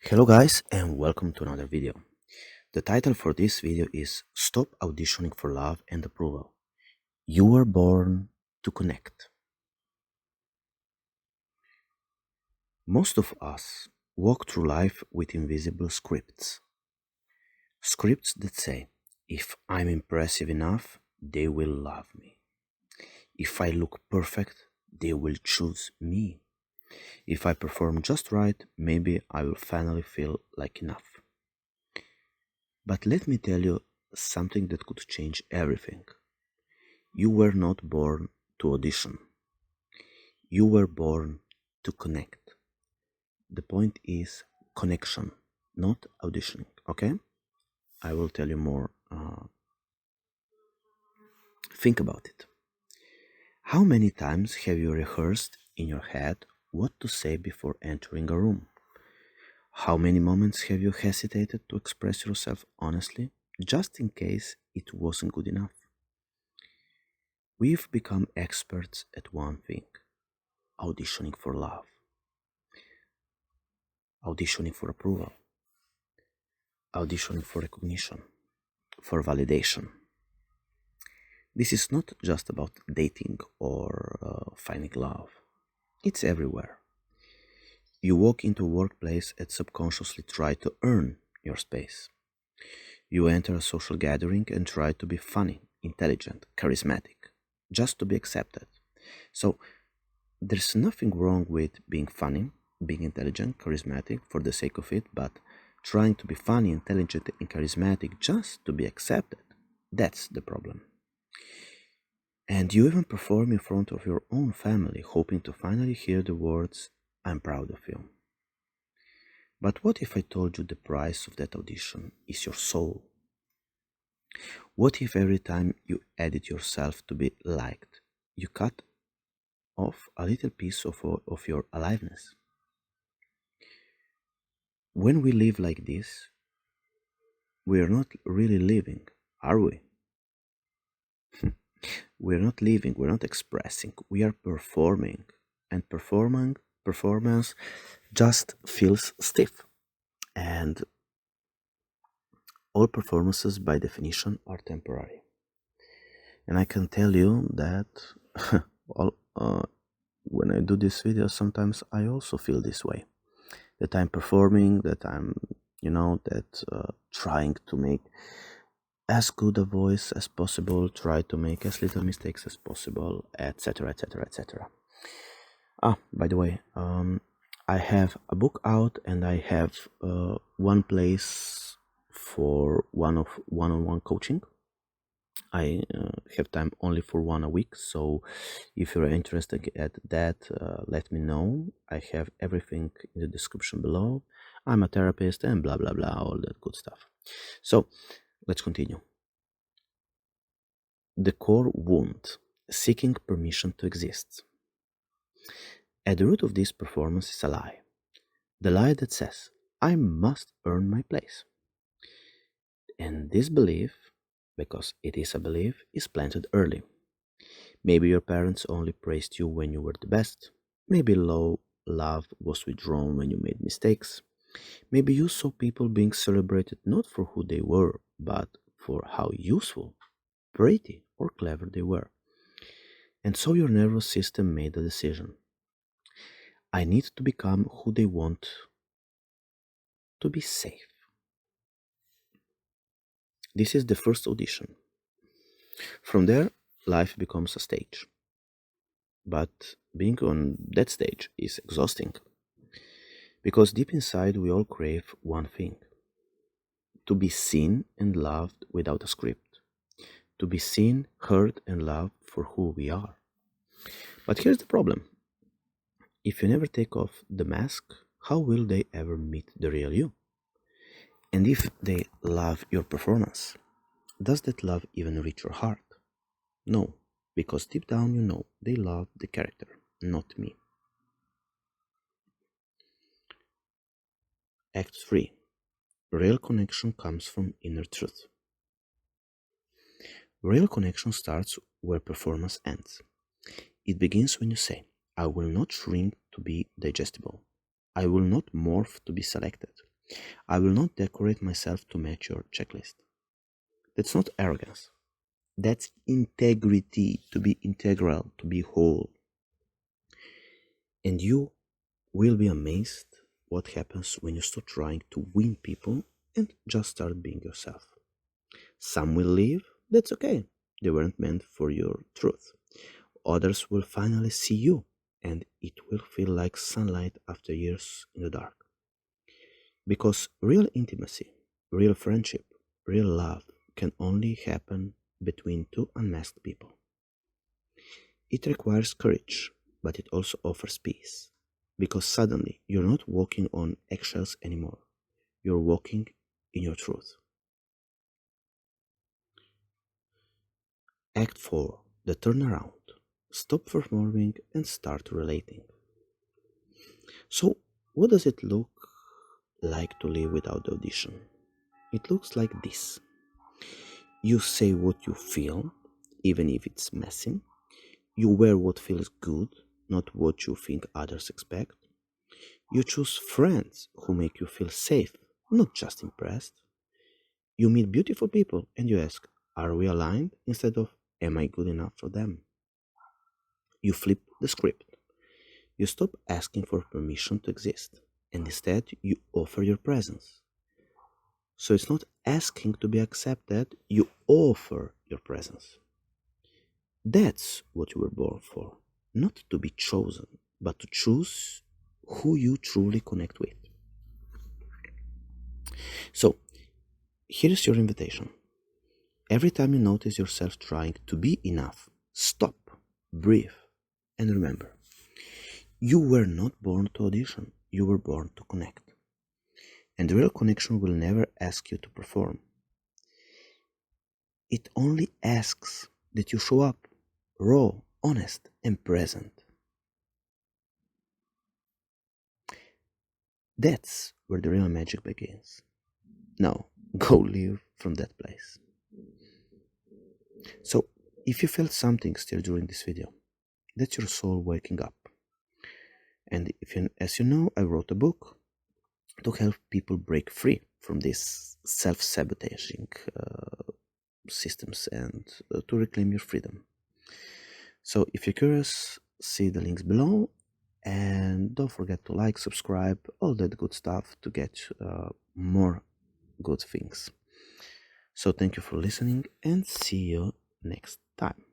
Hello guys and welcome to another video. The title for this video is Stop Auditioning for Love and Approval. You were born to connect. Most of us walk through life with invisible scripts. Scripts that say, if I'm impressive enough, they will love me. If I look perfect, they will choose me. If I perform just right, maybe I will finally feel like enough. But let me tell you something that could change everything. You were not born to audition. You were born to connect. The point is connection, not auditioning, okay? I will tell you more. Think about it. How many times have you rehearsed in your head what to say before entering a room? How many moments have you hesitated to express yourself honestly, just in case it wasn't good enough? We've become experts at one thing: auditioning for love, auditioning for approval, auditioning for recognition, for validation. This is not just about dating or finding love. It's everywhere. You walk into a workplace and subconsciously try to earn your space. You enter a social gathering and try to be funny, intelligent, charismatic, just to be accepted. So there's nothing wrong with being funny, being intelligent, charismatic for the sake of it, but trying to be funny, intelligent, and charismatic just to be accepted, that's the problem. And you even perform in front of your own family, hoping to finally hear the words, "I'm proud of you." But what if I told you the price of that audition is your soul? What if every time you edit yourself to be liked, you cut off a little piece of your aliveness? When we live like this, we are not really living, are we? We're not living, we're not expressing, we are performing. And performance just feels stiff. And all performances by definition are temporary. And I can tell you that all, when I do this video, sometimes I also feel this way. That I'm performing, that I'm, trying to make as good a voice as possible, try to make as little mistakes as possible, etc., etc., etc. By the way, I have a book out and I have one place for one-on-one coaching. I have time only for one a week, so if you're interested at that, let me know. I have everything in the description below. I'm a therapist and blah blah blah, all that good stuff. So let's continue. The core wound: seeking permission to exist. At the root of this performance is a lie. The lie that says, I must earn my place. And this belief, because it is a belief, is planted early. Maybe your parents only praised you when you were the best. Maybe love was withdrawn when you made mistakes. Maybe you saw people being celebrated not for who they were, but for how useful, pretty, or clever they were. And so your nervous system made a decision. I need to become who they want to be safe. This is the first audition. From there, life becomes a stage. But being on that stage is exhausting. Because deep inside, we all crave one thing: to be seen and loved without a script. To be seen, heard, and loved for who we are. But here's the problem: if you never take off the mask, how will they ever meet the real you? And if they love your performance, does that love even reach your heart? No, because deep down you know they love the character, not me. Act 3. Real connection comes from inner truth. Real connection starts where performance ends. It begins when you say, I will not shrink to be digestible. I will not morph to be selected. I will not decorate myself to match your checklist. That's not arrogance. That's integrity, to be integral, to be whole. And you will be amazed what happens when you stop trying to win people and just start being yourself. Some will leave, that's okay. They weren't meant for your truth. Others will finally see you, and it will feel like sunlight after years in the dark. Because real intimacy, real friendship, real love can only happen between two unmasked people. It requires courage, but it also offers peace. Because suddenly you're not walking on eggshells anymore. You're walking in your truth. Act 4. The turnaround. Stop performing and start relating. So, what does it look like to live without the audition? It looks like this. You say what you feel, even if it's messy. You wear what feels good, not what you think others expect. You choose friends who make you feel safe, not just impressed. You meet beautiful people and you ask, are we aligned? Instead of, am I good enough for them? You flip the script. You stop asking for permission to exist, and instead you offer your presence. So it's not asking to be accepted, you offer your presence. That's what you were born for. Not to be chosen, but to choose who you truly connect with. So, here's your invitation. Every time you notice yourself trying to be enough, stop, breathe, and remember, you were not born to audition, you were born to connect. And real connection will never ask you to perform. It only asks that you show up, raw, honest, and present. That's where the real magic begins. Now, go live from that place. So, if you felt something still during this video, that's your soul waking up. And as you know, I wrote a book to help people break free from these self-sabotaging systems and to reclaim your freedom. So if you're curious, see the links below, and don't forget to like, subscribe, all that good stuff to get more good things. So thank you for listening and see you next time.